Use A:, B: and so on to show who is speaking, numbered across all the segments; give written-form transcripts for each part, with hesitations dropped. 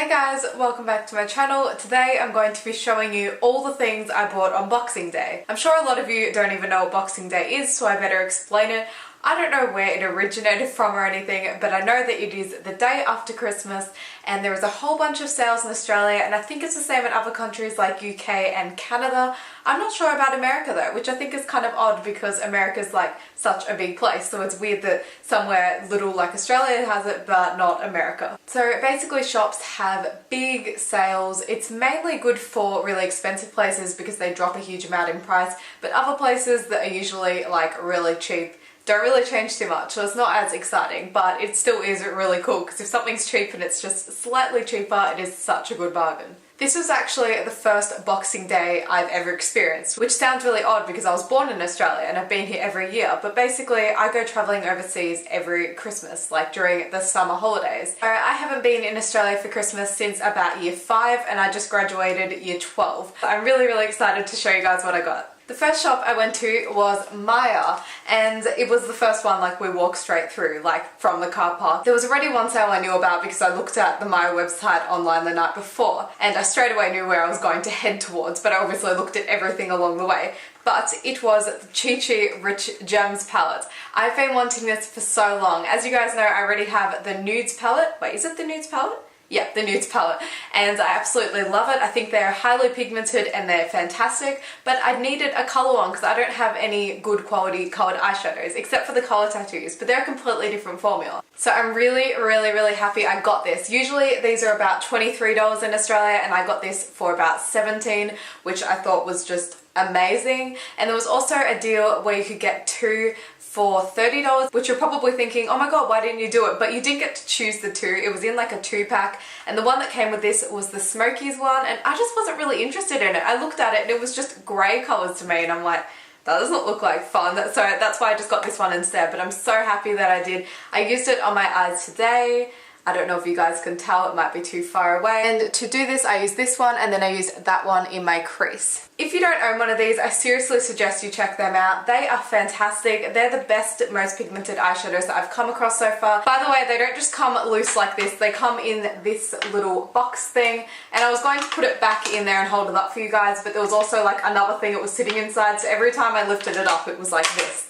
A: Hey guys, welcome back to my channel. Today I'm going to be showing you all the things I bought on Boxing Day. I'm sure a lot of you don't even know what Boxing Day is, so I better explain it. I don't know where it originated from or anything, but I know that it is the day after Christmas and there is a whole bunch of sales in Australia, and I think it's the same in other countries like UK and Canada. I'm not sure about America though, which I think is kind of odd because America's like such a big place, so it's weird that somewhere little like Australia has it but not America. So basically shops have big sales. It's mainly good for really expensive places because they drop a huge amount in price, but other places that are usually like really cheap don't really change too much, so it's not as exciting, but it still is really cool because if something's cheap and it's just slightly cheaper, it is such a good bargain. This was actually the first Boxing Day I've ever experienced, which sounds really odd because I was born in Australia and I've been here every year, but basically I go travelling overseas every Christmas, like during the summer holidays. I haven't been in Australia for Christmas since about year 5 and I just graduated year 12. I'm really excited to show you guys what I got. The first shop I went to was Maya, and it was the first one like we walked straight through, like from the car park. There was already one sale I knew about because I looked at the Maya website online the night before and I straight away knew where I was going to head towards, but I obviously looked at everything along the way. But it was the Chi Chi Rich Gems palette. I've been wanting this for so long. As you guys know, I already have the Nudes palette. Wait, is it the Nudes palette? Yeah, the Nudes palette, and I absolutely love it. I think they're highly pigmented and they're fantastic, but I needed a colour one because I don't have any good quality coloured eyeshadows except for the colour tattoos, but they're a completely different formula. So I'm really happy I got this. Usually these are about $23 in Australia and I got this for about $17, which I thought was just amazing. And there was also a deal where you could get 2 for $30, which you're probably thinking, oh my god, why didn't you do it? But you didn't get to choose the 2. It was in like a 2-pack, and the one that came with this was the Smokies one, and I just wasn't really interested in it. I looked at it and it was just grey colours to me, and I'm like, that doesn't look like fun. So that's why I just got this one instead, but I'm so happy that I did. I used it on my eyes today. I don't know if you guys can tell, it might be too far away. And to do this, I use this one and then I use that one in my crease. If you don't own one of these, I seriously suggest you check them out. They are fantastic. They're the best, most pigmented eyeshadows that I've come across so far. By the way, they don't just come loose like this. They come in this little box thing. And I was going to put it back in there and hold it up for you guys, but there was also like another thing that was sitting inside. So every time I lifted it up, it was like this.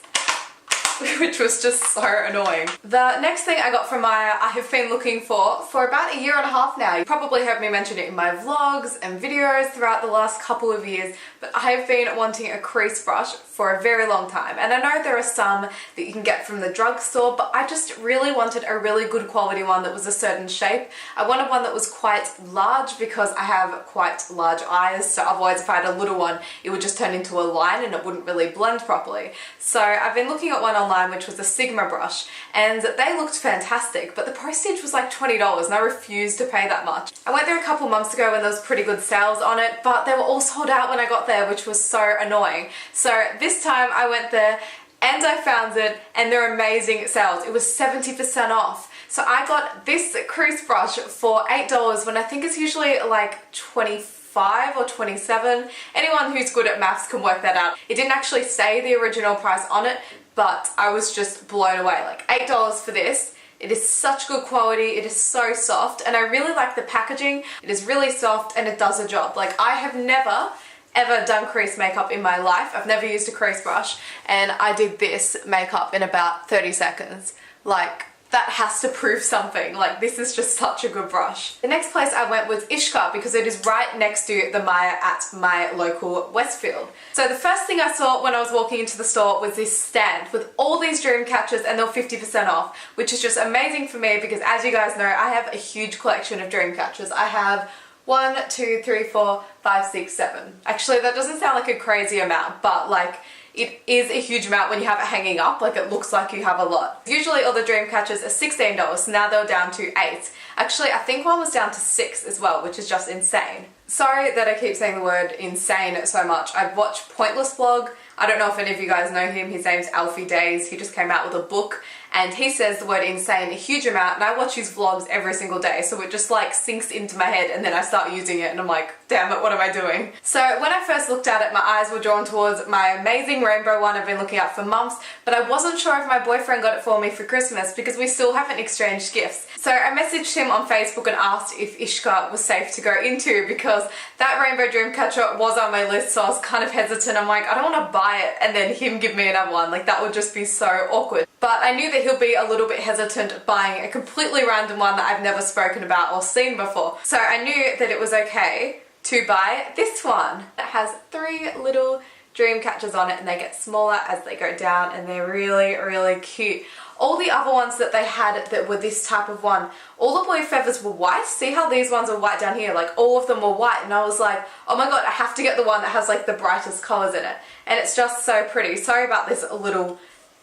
A: Which was just so annoying. The next thing I got from Maya I have been looking for about a year and a half now. You probably heard me mention it in my vlogs and videos throughout the last couple of years, but I have been wanting a crease brush for a very long time. And I know there are some that you can get from the drugstore, but I just really wanted a really good quality one that was a certain shape. I wanted one that was quite large because I have quite large eyes, so otherwise if I had a little one it would just turn into a line and it wouldn't really blend properly. So I've been looking at one online which was a Sigma brush, and they looked fantastic, but the postage was like $20 and I refused to pay that much. I went there a couple months ago when there was pretty good sales on it, but they were all sold out when I got there, which was so annoying. So this time I went there and I found it, and they're amazing sales. It was 70% off. So I got this crease brush for $8 when I think it's usually like $25 or $27. Anyone who's good at maths can work that out. It didn't actually say the original price on it, but I was just blown away. Like $8 for this. It is such good quality, it is so soft, and I really like the packaging. It is really soft and it does the job. Like I have never ever done crease makeup in my life. I've never used a crease brush, and I did this makeup in about 30 seconds. Like, that has to prove something. Like, this is just such a good brush. The next place I went was Ishka because it is right next to the Maya at my local Westfield. So the first thing I saw when I was walking into the store was this stand with all these dream catchers, and they're 50% off, which is just amazing for me because, as you guys know, I have a huge collection of dream catchers. I have 1, 2, 3, 4, 5, 6, 7. Actually, that doesn't sound like a crazy amount, but like, it is a huge amount when you have it hanging up. Like, it looks like you have a lot. Usually all the dream catchers are $16, so now they're down to $8. Actually, I think one was down to $6 as well, which is just insane. Sorry that I keep saying the word insane so much. I watch Pointless vlog. I don't know if any of you guys know him. His name's Alfie Days. He just came out with a book and he says the word insane a huge amount, and I watch his vlogs every single day, so it just like sinks into my head and then I start using it and I'm like, damn it, what am I doing? So when I first looked at it, my eyes were drawn towards my amazing rainbow one I've been looking at for months, but I wasn't sure if my boyfriend got it for me for Christmas because we still haven't exchanged gifts. So I messaged him on Facebook and asked if Ishka was safe to go into because that rainbow dream catcher was on my list, so I was kind of hesitant. I'm like, I don't want to buy it and then him give me another one. Like, that would just be so awkward. But I knew that he'll be a little bit hesitant buying a completely random one that I've never spoken about or seen before. So I knew that it was okay to buy this one. It has 3 little dream catchers on it and they get smaller as they go down and they're really, really cute. All the other ones that they had that were this type of one, all the boy feathers were white. See how these ones are white down here? Like, all of them were white, and I was like, oh my god, I have to get the one that has like the brightest colors in it. And it's just so pretty. Sorry about this little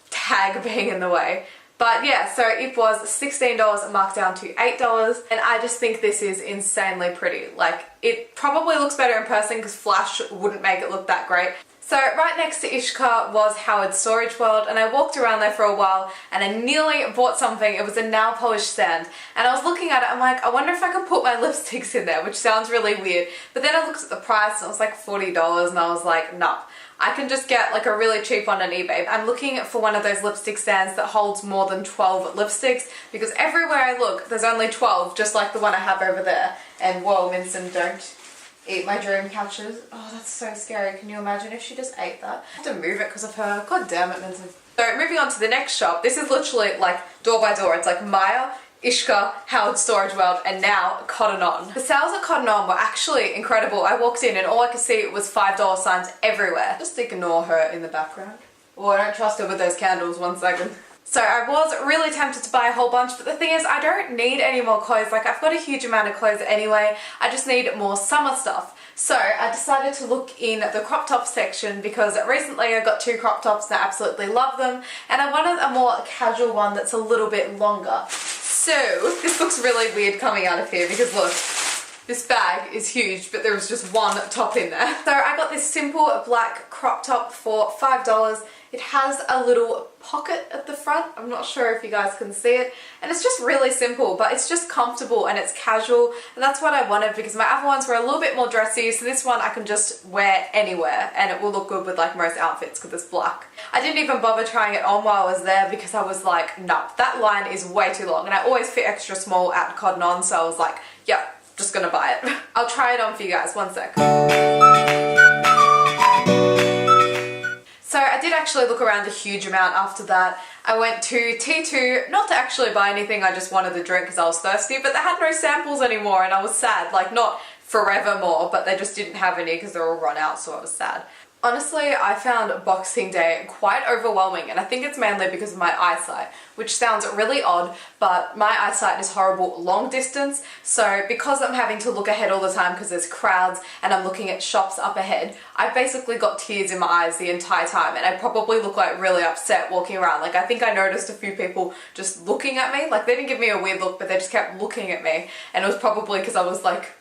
A: tag being in the way. But yeah, so it was $16 marked down to $8, and I just think this is insanely pretty. Like, it probably looks better in person because flash wouldn't make it look that great. So right next to Ishka was Howard's Storage World, and I walked around there for a while and I nearly bought something. It was a nail polish stand, and I was looking at it, I'm like, I wonder if I could put my lipsticks in there, which sounds really weird. But then I looked at the price and it was like $40 and I was like, nah. I can just get like a really cheap one on eBay. I'm looking for one of those lipstick stands that holds more than 12 lipsticks because everywhere I look there's only 12, just like the one I have over there. And whoa, Minson, don't eat my dream couches. Oh, that's so scary. Can you imagine if she just ate that? I have to move it because of her. God damn it, Minson. So moving on to the next shop. This is literally like door by door. It's like Maya, Ishka, Howard Storage World, and now Cotton On. The sales at Cotton On were actually incredible. I walked in and all I could see was $5 signs everywhere. Just ignore her in the background. Oh, I don't trust her with those candles. 1 second. So I was really tempted to buy a whole bunch, but the thing is I don't need any more clothes. Like, I've got a huge amount of clothes anyway. I just need more summer stuff. So I decided to look in the crop top section because recently I got 2 crop tops and I absolutely love them, and I wanted a more casual one that's a little bit longer. So this looks really weird coming out of here because look, this bag is huge, but there was just one top in there. So I got this simple black crop top for $5. It has a little pocket at the front. I'm not sure if you guys can see it. And it's just really simple, but it's just comfortable and it's casual. And that's what I wanted because my other ones were a little bit more dressy. So this one I can just wear anywhere and it will look good with like most outfits because it's black. I didn't even bother trying it on while I was there because I was like, no, that line is way too long. And I always fit extra small at Cotton On. So I was like, yeah, just gonna buy it. I'll try it on for you guys. 1 sec. So I did actually look around a huge amount after that. I went to T2, not to actually buy anything, I just wanted the drink because I was thirsty, but they had no samples anymore and I was sad. Like, not forever more, but they just didn't have any because they're all run out, so I was sad. Honestly, I found Boxing Day quite overwhelming, and I think it's mainly because of my eyesight, which sounds really odd, but my eyesight is horrible long distance, so because I'm having to look ahead all the time because there's crowds and I'm looking at shops up ahead, I basically got tears in my eyes the entire time, and I probably look like really upset walking around. Like, I think I noticed a few people just looking at me, like they didn't give me a weird look, but they just kept looking at me, and it was probably because I was like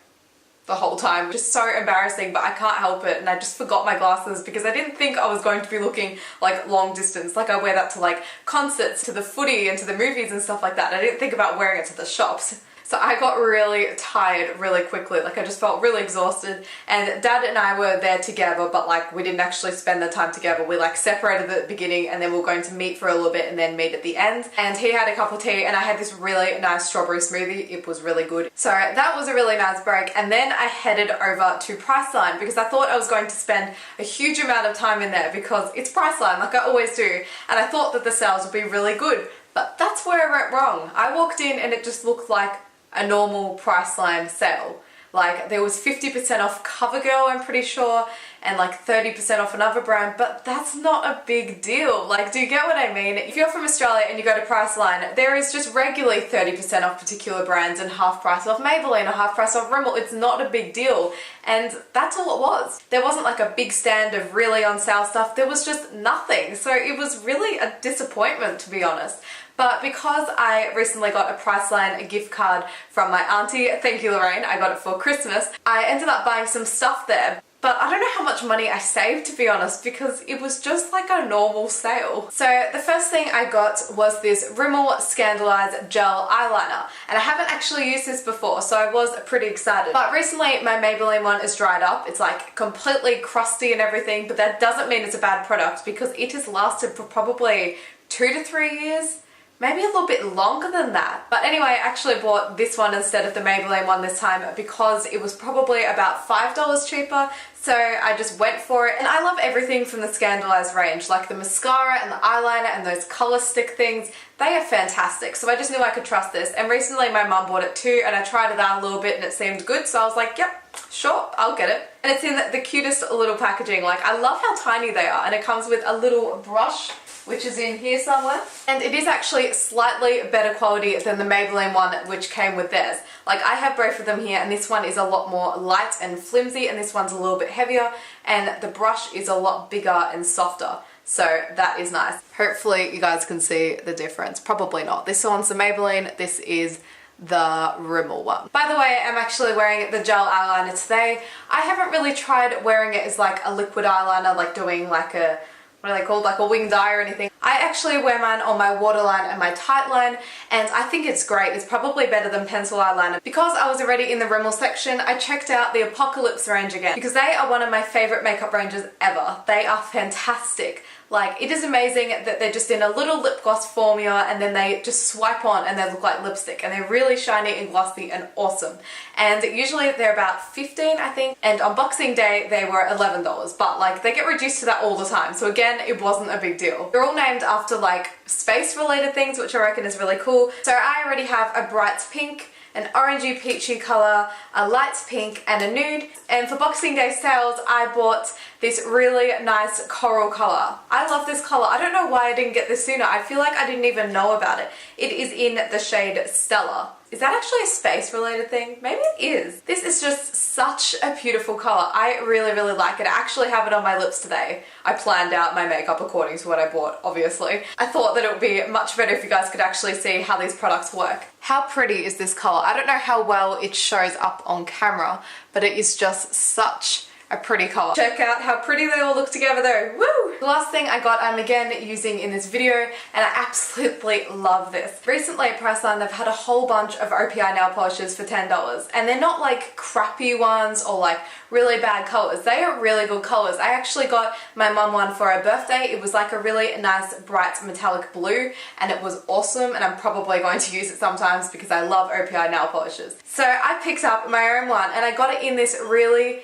A: the whole time. Just so embarrassing, but I can't help it, and I just forgot my glasses because I didn't think I was going to be looking like long distance. Like, I wear that to like concerts, to the footy and to the movies and stuff like that. I didn't think about wearing it to the shops. So I got really tired really quickly, like I just felt really exhausted, and Dad and I were there together, but like we didn't actually spend the time together. We like separated at the beginning and then we were going to meet for a little bit and then meet at the end. And he had a cup of tea and I had this really nice strawberry smoothie. It was really good. So that was a really nice break, and then I headed over to Priceline because I thought I was going to spend a huge amount of time in there because it's Priceline, like I always do, and I thought that the sales would be really good. But that's where I went wrong. I walked in and it just looked like a normal Priceline sale. Like, there was 50% off CoverGirl, I'm pretty sure, and like 30% off another brand, but that's not a big deal. Like, do you get what I mean? If you're from Australia and you go to Priceline, there is just regularly 30% off particular brands and half price off Maybelline or half price off Rimmel. It's not a big deal, and that's all it was. There wasn't like a big stand of really on sale stuff. There was just nothing, so it was really a disappointment, to be honest. But because I recently got a Priceline gift card from my auntie, thank you Lorraine, I got it for Christmas, I ended up buying some stuff there. but I don't know how much money I saved, to be honest, because it was just like a normal sale. So the first thing I got was this Rimmel Scandaleyes gel eyeliner, and I haven't actually used this before, so I was pretty excited. But recently my Maybelline one is dried up. It's like completely crusty and everything, but that doesn't mean it's a bad product because it has lasted for probably 2 to 3 years. Maybe a little bit longer than that. But anyway, I actually bought this one instead of the Maybelline one this time because it was probably about $5 cheaper. So I just went for it. And I love everything from the Scandaleyes range, like the mascara and the eyeliner and those color stick things. They are fantastic. So I just knew I could trust this. And recently my mum bought it too, and I tried it out a little bit and it seemed good. So I was like, yep, sure, I'll get it. And it's in the cutest little packaging. Like, I love how tiny they are. And it comes with a little brush, which is in here somewhere. And it is actually slightly better quality than the Maybelline one, which came with theirs. Like, I have both of them here, and this one is a lot more light and flimsy, and this one's a little bit heavier, and the brush is a lot bigger and softer. So that is nice. Hopefully you guys can see the difference. Probably not. This one's the Maybelline, this is the Rimmel one. By the way, I'm actually wearing the gel eyeliner today. I haven't really tried wearing it as like a liquid eyeliner, like doing like a, what are they called, like a winged eye or anything. I actually wear mine on my waterline and my tight line, and I think it's great. It's probably better than pencil eyeliner. Because I was already in the Rimmel section, I checked out the Apocalypse range again because they are one of my favorite makeup ranges ever. They are fantastic. Like, it is amazing that they're just in a little lip gloss formula and then they just swipe on and they look like lipstick, and they're really shiny and glossy and awesome. And usually they're about $15, I think, and on Boxing Day they were $11, but like they get reduced to that all the time. So again, it wasn't a big deal. They're all named after like space related things, which I reckon is really cool. So I already have a bright pink, an orangey peachy colour, a light pink and a nude. And for Boxing Day sales, I bought this really nice coral colour. I love this colour. I don't know why I didn't get this sooner. I feel like I didn't even know about it. It is in the shade Stellar. Is that actually a space related thing? Maybe it is. This is just such a beautiful colour. I really, really like it. I actually have it on my lips today. I planned out my makeup according to what I bought, obviously. I thought that it would be much better if you guys could actually see how these products work. How pretty is this colour? I don't know how well it shows up on camera, but it is just such a pretty colour. Check out how pretty they all look together though. Woo! The last thing I got, I'm again using in this video, and I absolutely love this. Recently at Priceline, they've had a whole bunch of OPI nail polishes for $10, and they're not like crappy ones or like really bad colours. They are really good colours. I actually got my mum one for her birthday. It was like a really nice bright metallic blue, and it was awesome, and I'm probably going to use it sometimes because I love OPI nail polishes. So I picked up my own one, and I got it in this really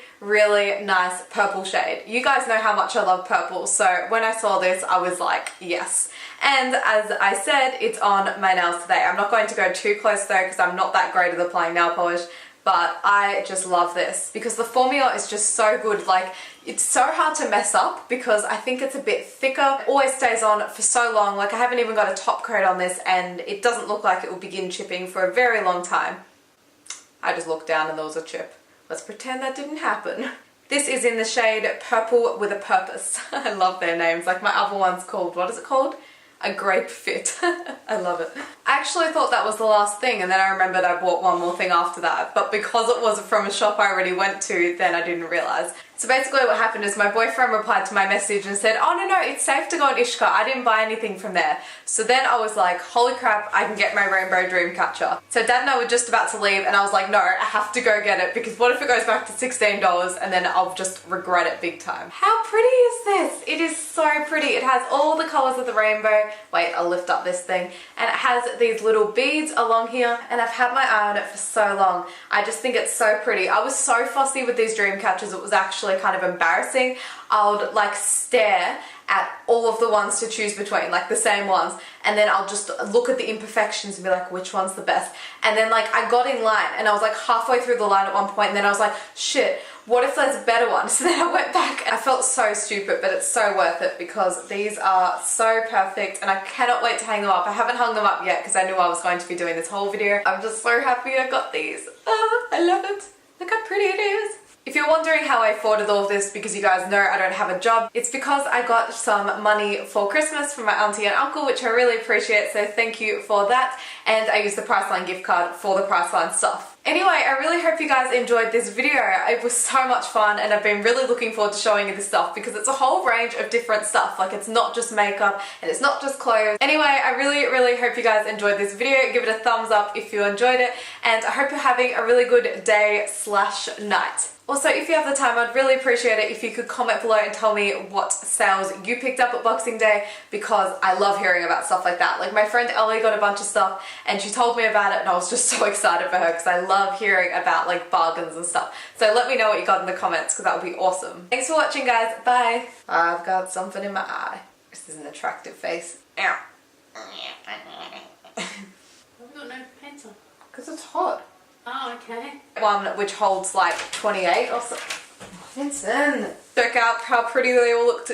A: nice purple shade. You guys know how much I love purple, so when I saw this I was like, yes. And as I said, it's on my nails today. I'm not going to go too close though because I'm not that great at applying nail polish, but I just love this because the formula is just so good. Like, it's so hard to mess up because I think it's a bit thicker. It always stays on for so long. Like, I haven't even got a top coat on this and it doesn't look like it will begin chipping for a very long time. I just looked down and there was a chip. Let's pretend that didn't happen. This is in the shade Purple with a Purpose. I love their names. Like, my other one's called, what is it called? A Grape Fit. I love it. I actually thought that was the last thing, and then I remembered I bought one more thing after that, but because it was from a shop I already went to, then I didn't realise. So basically what happened is my boyfriend replied to my message and said, oh no, it's safe to go on Ishka, I didn't buy anything from there. So then I was like, holy crap, I can get my Rainbow Dreamcatcher. So Dad and I were just about to leave and I was like, no, I have to go get it because what if it goes back to $16 and then I'll just regret it big time. How pretty is this? It is so pretty. It has all the colours of the rainbow. Wait, I'll lift up this thing. And it has these little beads along here, and I've had my eye on it for so long. I just think it's so pretty. I was so fussy with these dream catchers, it was actually kind of embarrassing. I would like stare at all of the ones to choose between, like the same ones, and then I'll just look at the imperfections and be like, which one's the best? And then like I got in line and I was like halfway through the line at one point, and then I was like, shit, what if there's a better one? So then I went back and I felt so stupid, but it's so worth it because these are so perfect and I cannot wait to hang them up. I haven't hung them up yet because I knew I was going to be doing this whole video. I'm just so happy I got these. I love it. Look how pretty it is. If you're wondering how I afforded all of this, because you guys know I don't have a job, it's because I got some money for Christmas from my auntie and uncle, which I really appreciate, so thank you for that, and I used the Priceline gift card for the Priceline stuff. Anyway, I really hope you guys enjoyed this video. It was so much fun and I've been really looking forward to showing you this stuff because it's a whole range of different stuff. Like, it's not just makeup and it's not just clothes. Anyway, I really hope you guys enjoyed this video. Give it a thumbs up if you enjoyed it, and I hope you're having a really good day / night. Also, if you have the time, I'd really appreciate it if you could comment below and tell me what sales you picked up at Boxing Day, because I love hearing about stuff like that. Like, my friend Ellie got a bunch of stuff and she told me about it and I was just so excited for her because I love hearing about like bargains and stuff. So let me know what you got in the comments because that would be awesome. Thanks for watching, guys. Bye. I've got something in my eye. This is an attractive face. Ow.
B: I've got no pencil.
A: Because it's hot.
B: Oh, okay.
A: One which holds like 28 or so. Vincent! Check out how pretty they all look.